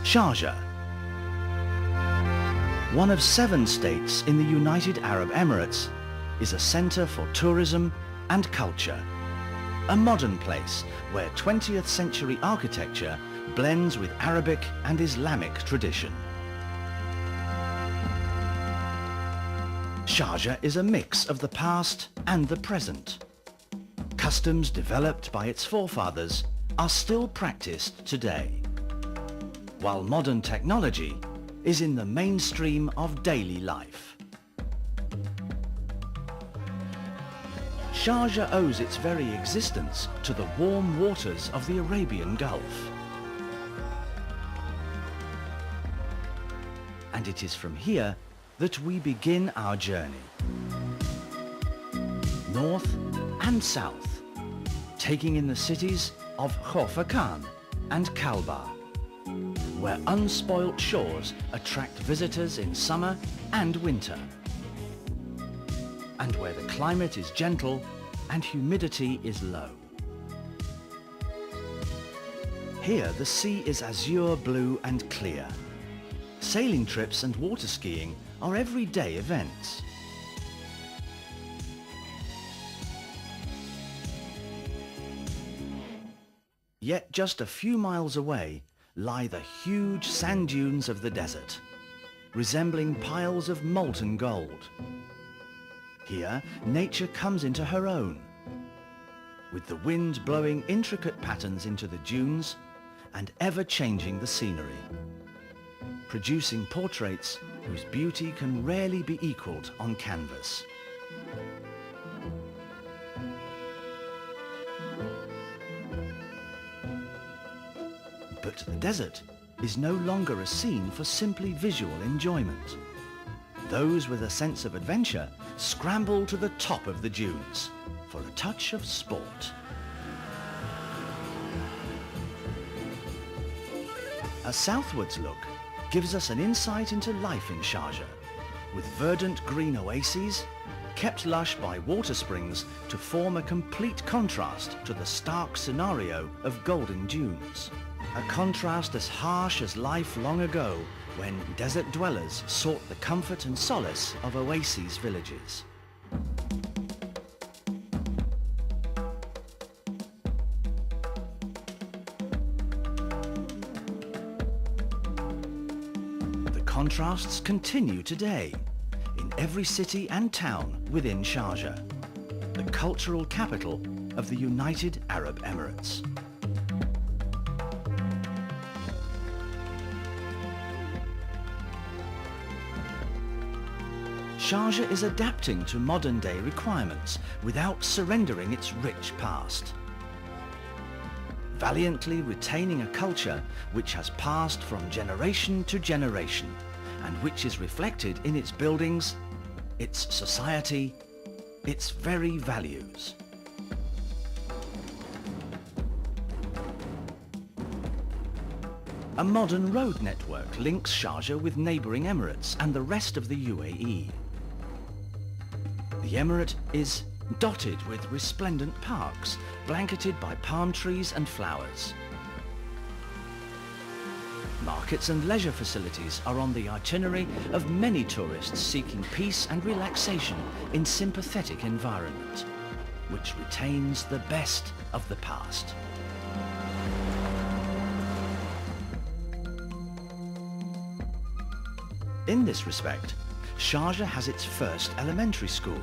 Sharjah, one of 7 states in the United Arab Emirates, is a centre for tourism and culture. A modern place where 20th century architecture blends with Arabic and Islamic tradition. Sharjah is a mix of the past and the present. Customs developed by its forefathers are still practiced today, while modern technology is in the mainstream of daily life. Sharjah owes its very existence to the warm waters of the Arabian Gulf. And it is from here that we begin our journey. North and south, taking in the cities of Khorfakan and Kalbar, where unspoilt shores attract visitors in summer and winter, and where the climate is gentle and humidity is low. Here the sea is azure blue and clear. Sailing trips and water skiing are everyday events. Yet just a few miles away lie the huge sand dunes of the desert, resembling piles of molten gold. Here, nature comes into her own, with the wind blowing intricate patterns into the dunes and ever-changing the scenery, producing portraits whose beauty can rarely be equaled on canvas. But the desert is no longer a scene for simply visual enjoyment. Those with a sense of adventure scramble to the top of the dunes for a touch of sport. A southwards look gives us an insight into life in Sharjah, with verdant green oases kept lush by water springs to form a complete contrast to the stark scenario of golden dunes. A contrast as harsh as life long ago, when desert dwellers sought the comfort and solace of oases villages. The contrasts continue today in every city and town within Sharjah, the cultural capital of the United Arab Emirates. Sharjah is adapting to modern-day requirements without surrendering its rich past, valiantly retaining a culture which has passed from generation to generation and which is reflected in its buildings, its society, its very values. A modern road network links Sharjah with neighbouring Emirates and the rest of the UAE. The emirate is dotted with resplendent parks, blanketed by palm trees and flowers. Markets and leisure facilities are on the itinerary of many tourists seeking peace and relaxation in sympathetic environment, which retains the best of the past. In this respect, Sharjah has its first elementary school,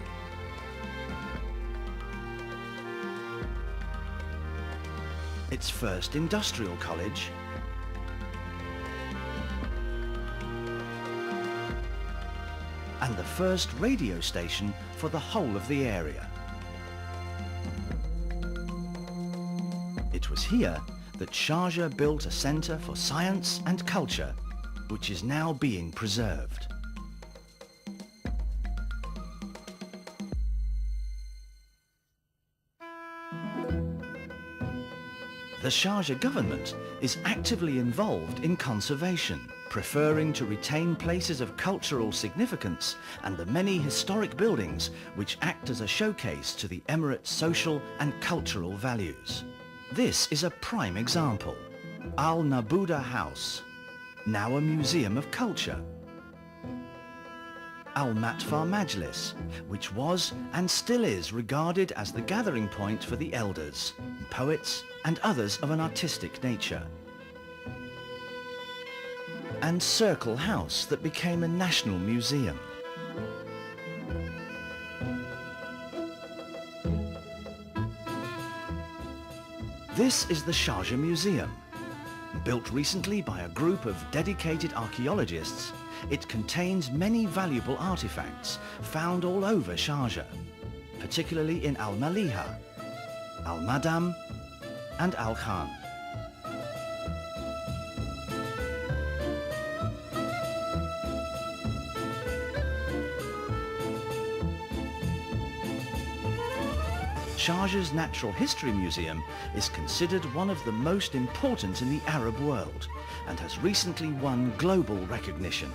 its first industrial college, and the first radio station for the whole of the area. It was here that Sharjah built a centre for science and culture, which is now being preserved. The Sharjah government is actively involved in conservation. preferring to retain places of cultural significance and the many historic buildings which act as a showcase to the Emirates' social and cultural values. This is a prime example. Al Nabuda House, now a museum of culture. Al Matfar Majlis, which was and still is regarded as the gathering point for the elders, poets and others of an artistic nature. And Circle House, that became a national museum. This is the Sharjah Museum. Built recently by a group of dedicated archaeologists, it contains many valuable artifacts found all over Sharjah, particularly in Al Maliha, Al Madam and Al Khan. Sharjah's Natural History Museum is considered one of the most important in the Arab world and has recently won global recognition.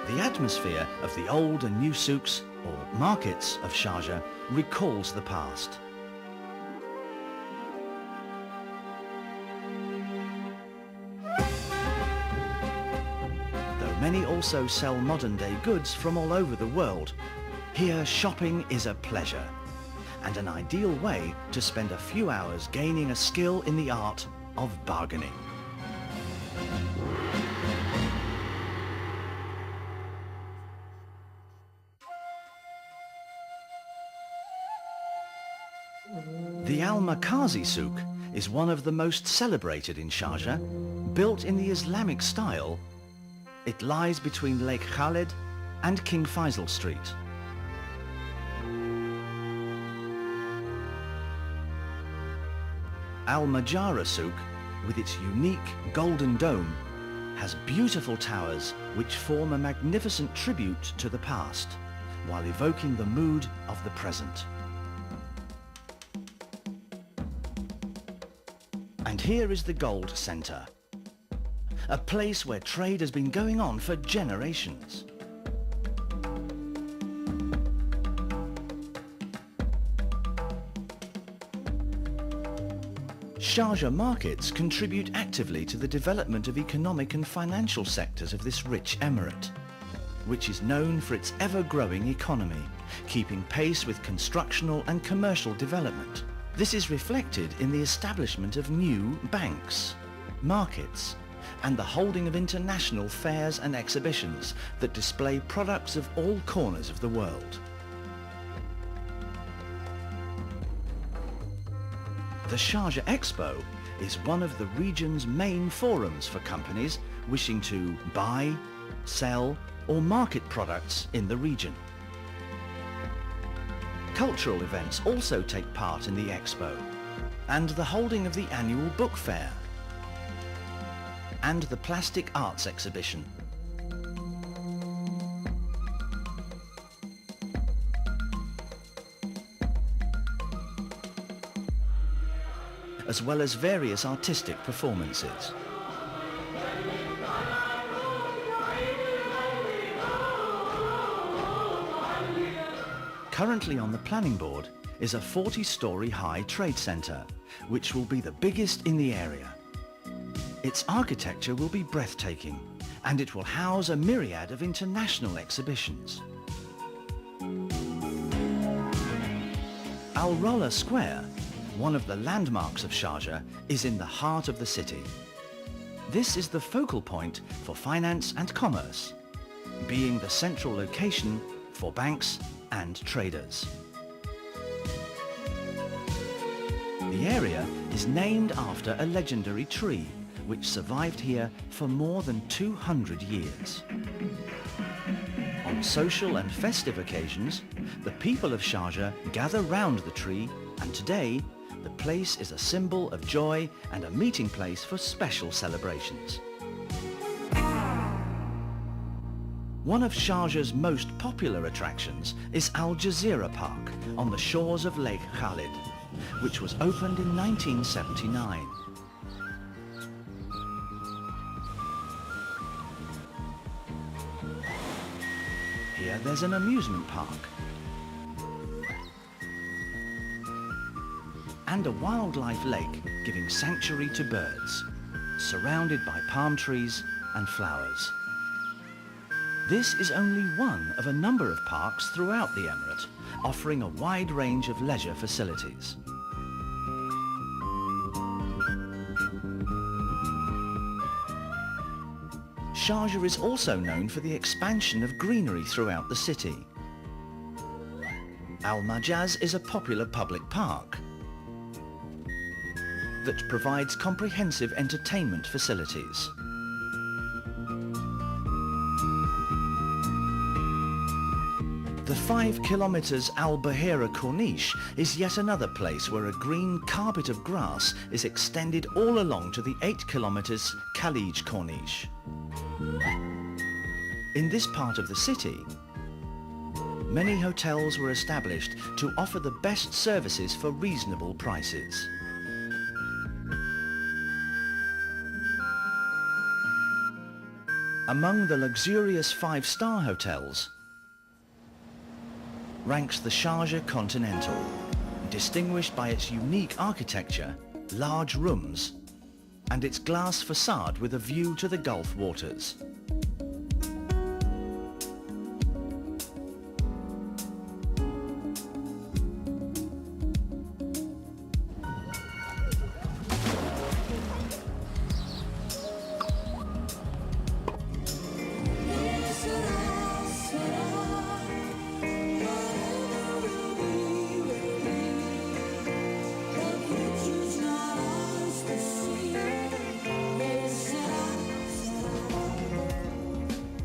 The atmosphere of the old and new souks, or markets, of Sharjah recalls the past. Though many also sell modern-day goods from all over the world, here shopping is a pleasure and an ideal way to spend a few hours gaining a skill in the art of bargaining. The Al Makazi Souk is one of the most celebrated in Sharjah. Built in the Islamic style, it lies between Lake Khaled and King Faisal Street. Al Majara Souk, with its unique golden dome, has beautiful towers which form a magnificent tribute to the past, while evoking the mood of the present. And here is the Gold Centre, a place where trade has been going on for generations. Sharjah markets contribute actively to the development of economic and financial sectors of this rich emirate, which is known for its ever-growing economy, keeping pace with constructional and commercial development. This is reflected in the establishment of new banks, markets, and the holding of international fairs and exhibitions that display products of all corners of the world. The Sharjah Expo is one of the region's main forums for companies wishing to buy, sell, or market products in the region. Cultural events also take part in the Expo, and the holding of the annual book fair, and the plastic arts exhibition. As well as various artistic performances. Currently on the planning board is a 40-story high trade centre, which will be the biggest in the area. Its architecture will be breathtaking, and it will house a myriad of international exhibitions. Al Rolla Square, one of the landmarks of Sharjah, is in the heart of the city. This is the focal point for finance and commerce, being the central location for banks and traders. The area is named after a legendary tree which survived here for more than 200 years. On social and festive occasions, the people of Sharjah gather round the tree, and today the place is a symbol of joy and a meeting place for special celebrations. One of Sharjah's most popular attractions is Al Jazeera Park on the shores of Lake Khalid, which was opened in 1979. Here there's an amusement park and a wildlife lake giving sanctuary to birds, surrounded by palm trees and flowers. This is only one of a number of parks throughout the Emirate, offering a wide range of leisure facilities. Sharjah is also known for the expansion of greenery throughout the city. Al Majaz is a popular public park that provides comprehensive entertainment facilities. The 5 kilometers Al Bahira Corniche is yet another place where a green carpet of grass is extended all along to the 8 kilometers Khalij Corniche. In this part of the city, many hotels were established to offer the best services for reasonable prices. Among the luxurious 5-star hotels ranks the Sharjah Continental, distinguished by its unique architecture, large rooms, and its glass facade with a view to the Gulf waters.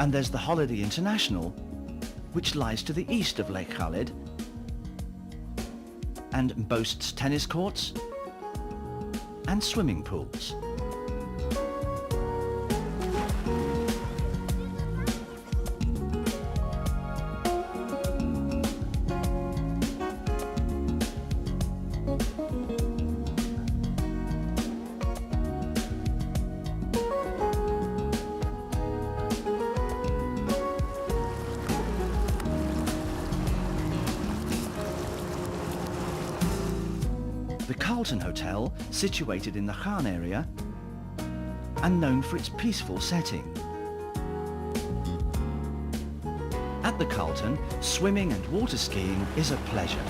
And there's the Holiday International, which lies to the east of Lake Khalid and boasts tennis courts and swimming pools. The Carlton Hotel, situated in the Khan area and known for its peaceful setting. At the Carlton, swimming and water skiing is a pleasure.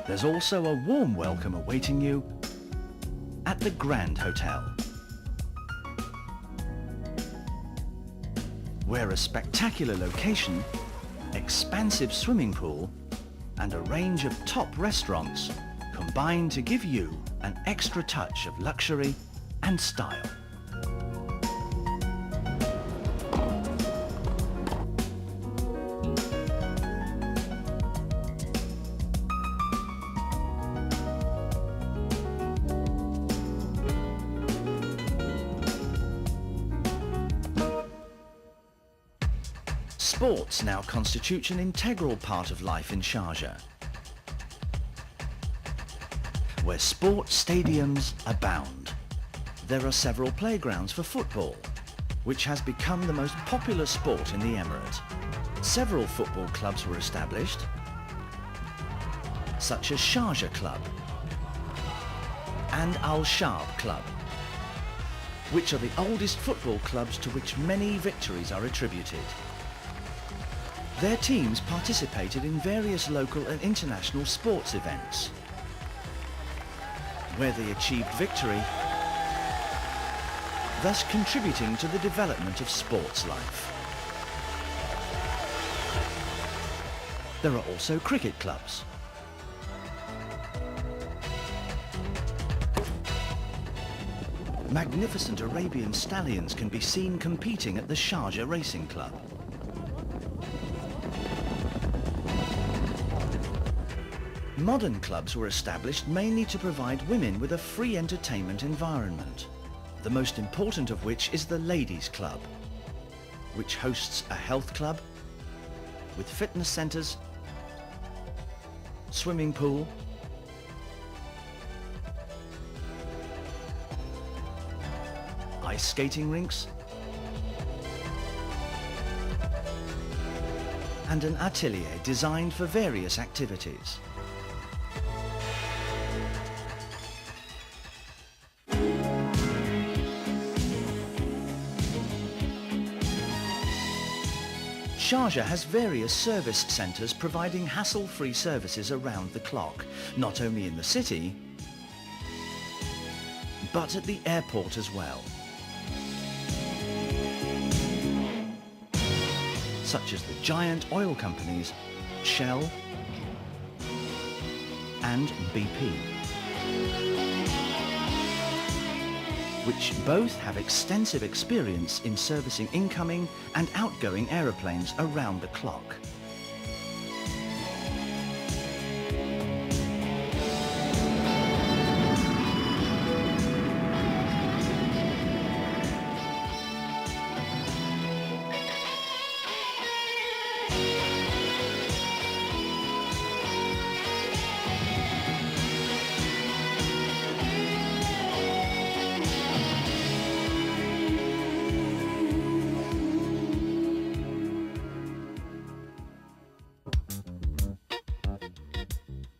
There's also a warm welcome awaiting you at the Grand Hotel, where a spectacular location, expansive swimming pool, and a range of top restaurants combine to give you an extra touch of luxury and style. Sports now constitutes an integral part of life in Sharjah, where sports stadiums abound. There are several playgrounds for football, which has become the most popular sport in the Emirate. Several football clubs were established, such as Sharjah Club and Al Shab Club, which are the oldest football clubs to which many victories are attributed. Their teams participated in various local and international sports events, where they achieved victory, thus contributing to the development of sports life. There are also cricket clubs, magnificent Arabian stallions can be seen competing at the Sharjah Racing Club. Modern clubs were established mainly to provide women with a free entertainment environment, the most important of which is the Ladies' Club, which hosts a health club with fitness centres, swimming pool, ice skating rinks, and an atelier designed for various activities. Sharjah has various service centres providing hassle-free services around the clock, not only in the city, but at the airport as well, such as the giant oil companies Shell and BP, which both have extensive experience in servicing incoming and outgoing aeroplanes around the clock.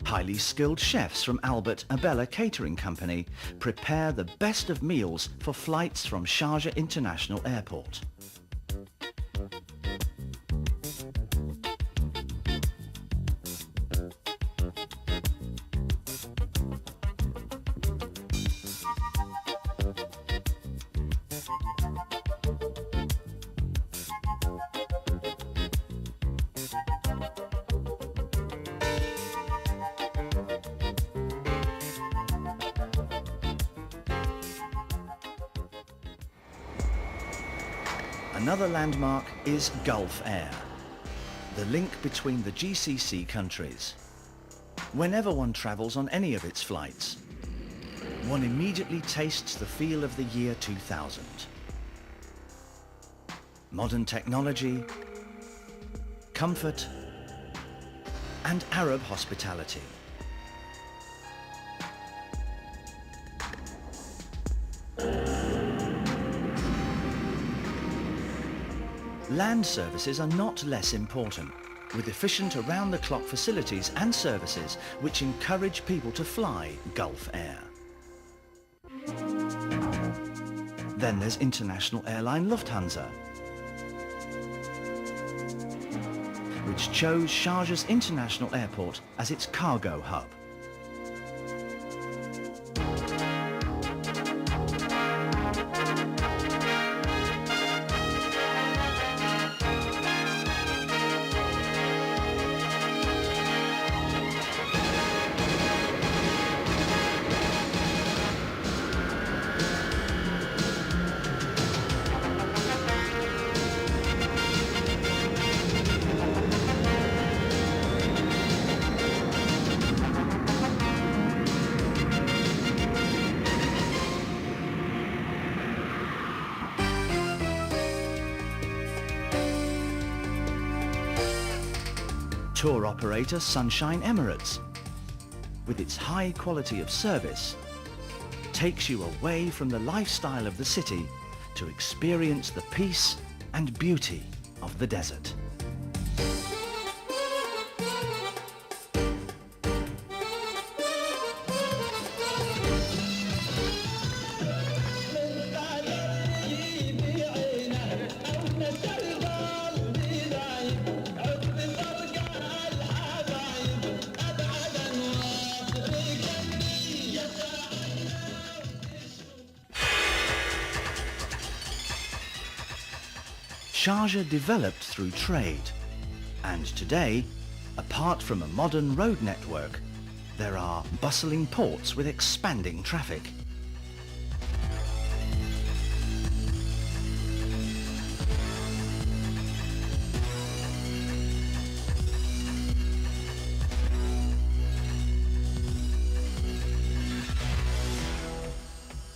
Highly skilled chefs from Albert Abella Catering Company prepare the best of meals for flights from Sharjah International Airport. Another landmark is Gulf Air, the link between the GCC countries. Whenever one travels on any of its flights, one immediately tastes the feel of the year 2000. Modern technology, comfort, and Arab hospitality. Land services are not less important, with efficient around-the-clock facilities and services which encourage people to fly Gulf Air. Then there's international airline Lufthansa, which chose Sharjah's International Airport as its cargo hub. Tour operator Sunshine Emirates, with its high quality of service, takes you away from the lifestyle of the city to experience the peace and beauty of the desert. Sharjah developed through trade, and today, apart from a modern road network, there are bustling ports with expanding traffic.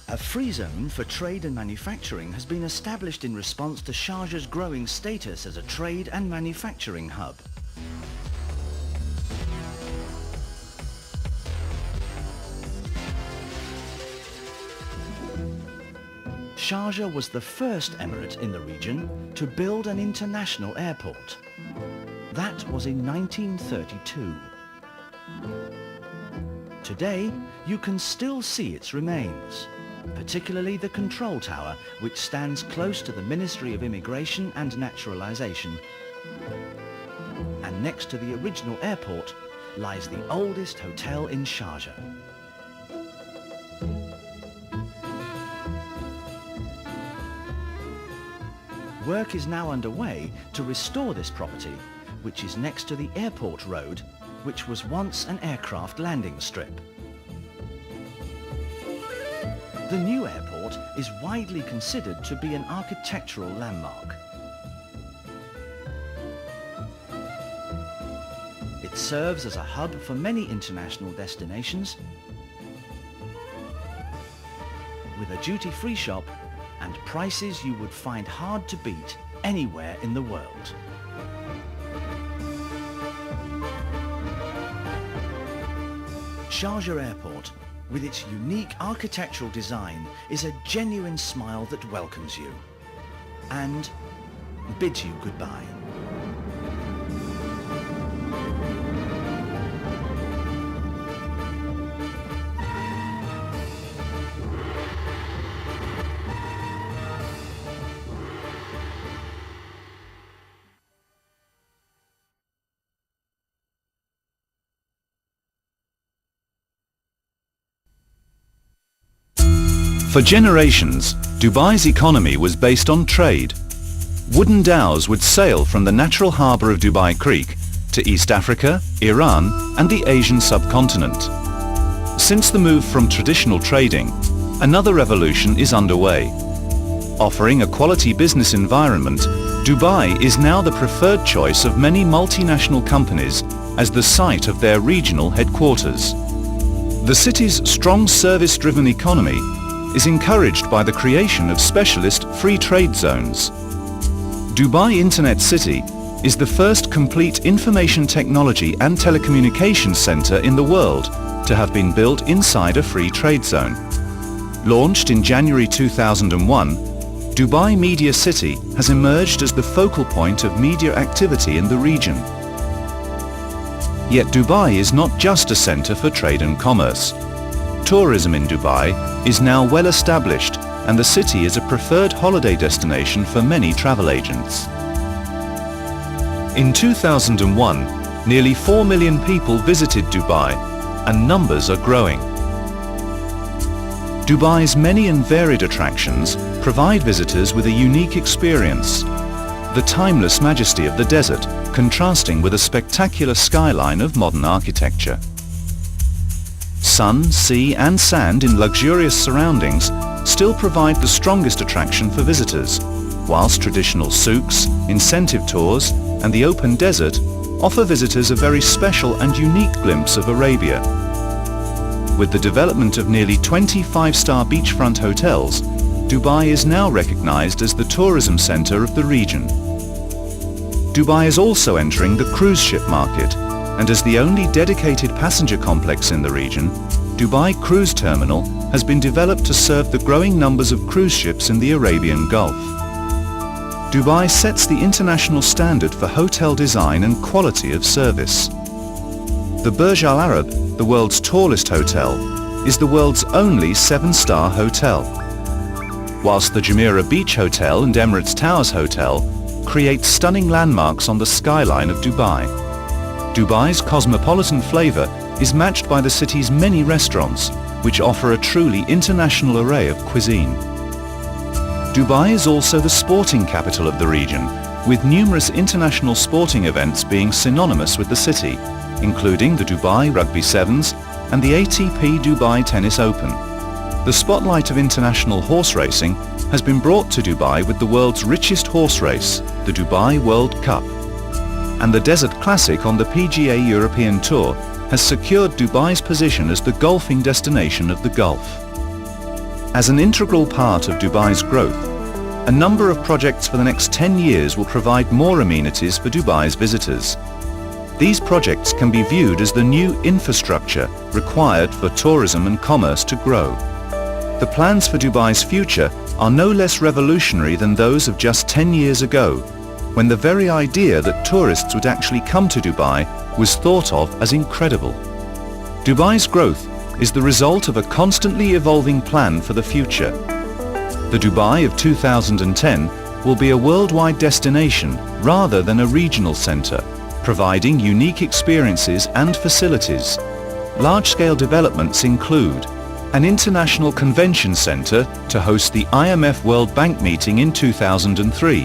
A free zone for trade and manufacturing has been established in response to Sharjah's growing status as a trade and manufacturing hub. Sharjah was the first emirate in the region to build an international airport. That was in 1932. Today, you can still see its remains, particularly the control tower, which stands close to the Ministry of Immigration and Naturalization. And next to the original airport lies the oldest hotel in Sharjah. Work is now underway to restore this property, which is next to the airport road, which was once an aircraft landing strip. The new airport is widely considered to be an architectural landmark. It serves as a hub for many international destinations, with a duty-free shop and prices you would find hard to beat anywhere in the world. Sharjah Airport, with its unique architectural design, is a genuine smile that welcomes you and bids you goodbye. For generations, Dubai's economy was based on trade. Wooden dhows would sail from the natural harbour of Dubai Creek to East Africa, Iran and the Asian subcontinent. Since the move from traditional trading, another revolution is underway. Offering a quality business environment, Dubai is now the preferred choice of many multinational companies as the site of their regional headquarters. The city's strong service-driven economy is encouraged by the creation of specialist free trade zones. Dubai Internet City is the first complete information technology and telecommunications center in the world to have been built inside a free trade zone. Launched in January 2001, Dubai Media City has emerged as the focal point of media activity in the region. Yet Dubai is not just a center for trade and commerce. Tourism in Dubai is now well established and the city is a preferred holiday destination for many travel agents. In 2001, nearly 4 million people visited Dubai and numbers are growing. Dubai's many and varied attractions provide visitors with a unique experience. The timeless majesty of the desert contrasting with a spectacular skyline of modern architecture. Sun, sea and sand in luxurious surroundings still provide the strongest attraction for visitors, whilst traditional souks, incentive tours and the open desert offer visitors a very special and unique glimpse of Arabia. With the development of nearly 20 five-star beachfront hotels, Dubai is now recognized as the tourism center of the region. Dubai is also entering the cruise ship market, and as the only dedicated passenger complex in the region, Dubai Cruise Terminal has been developed to serve the growing numbers of cruise ships in the Arabian Gulf. Dubai sets the international standard for hotel design and quality of service. The Burj Al Arab, the world's tallest hotel, is the world's only 7-star hotel. Whilst the Jumeirah Beach Hotel and Emirates Towers Hotel create stunning landmarks on the skyline of Dubai. Dubai's cosmopolitan flavour is matched by the city's many restaurants, which offer a truly international array of cuisine. Dubai is also the sporting capital of the region, with numerous international sporting events being synonymous with the city, including the Dubai Rugby Sevens and the ATP Dubai Tennis Open. The spotlight of international horse racing has been brought to Dubai with the world's richest horse race, the Dubai World Cup. And the Desert Classic on the PGA European Tour has secured Dubai's position as the golfing destination of the Gulf. As an integral part of Dubai's growth, a number of projects for the next 10 years will provide more amenities for Dubai's visitors. These projects can be viewed as the new infrastructure required for tourism and commerce to grow. The plans for Dubai's future are no less revolutionary than those of just 10 years ago, when the very idea that tourists would actually come to Dubai was thought of as incredible. Dubai's growth is the result of a constantly evolving plan for the future. The Dubai of 2010 will be a worldwide destination rather than a regional centre, providing unique experiences and facilities. Large-scale developments include an international convention centre to host the IMF World Bank meeting in 2003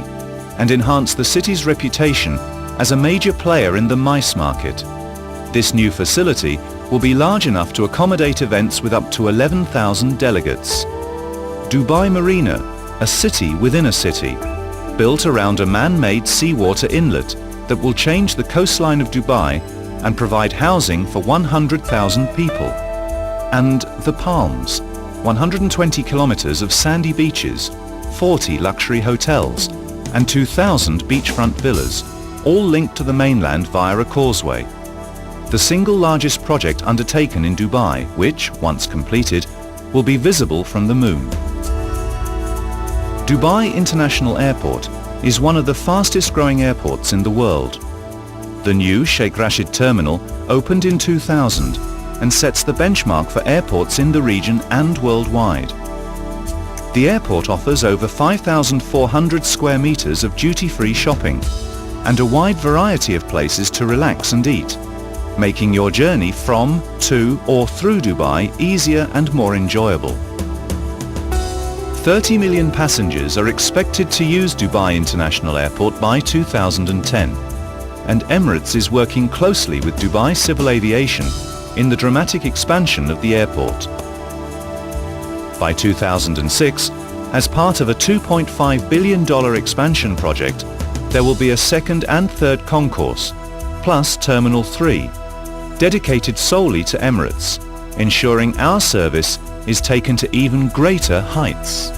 and enhance the city's reputation as a major player in the MICE market. This new facility will be large enough to accommodate events with up to 11,000 delegates. Dubai Marina, a city within a city, built around a man-made seawater inlet that will change the coastline of Dubai and provide housing for 100,000 people. And The Palms, 120 kilometers of sandy beaches, 40 luxury hotels, and 2,000 beachfront villas, all linked to the mainland via a causeway. The single largest project undertaken in Dubai, which, once completed, will be visible from the moon. Dubai International Airport is one of the fastest growing airports in the world. The new Sheikh Rashid Terminal opened in 2000 and sets the benchmark for airports in the region and worldwide. The airport offers over 5,400 square meters of duty-free shopping and a wide variety of places to relax and eat, making your journey from, to, or through Dubai easier and more enjoyable. 30 million passengers are expected to use Dubai International Airport by 2010, and Emirates is working closely with Dubai Civil Aviation in the dramatic expansion of the airport. By 2006, as part of a $2.5 billion expansion project, there will be a second and third concourse, plus Terminal 3, dedicated solely to Emirates, ensuring our service is taken to even greater heights.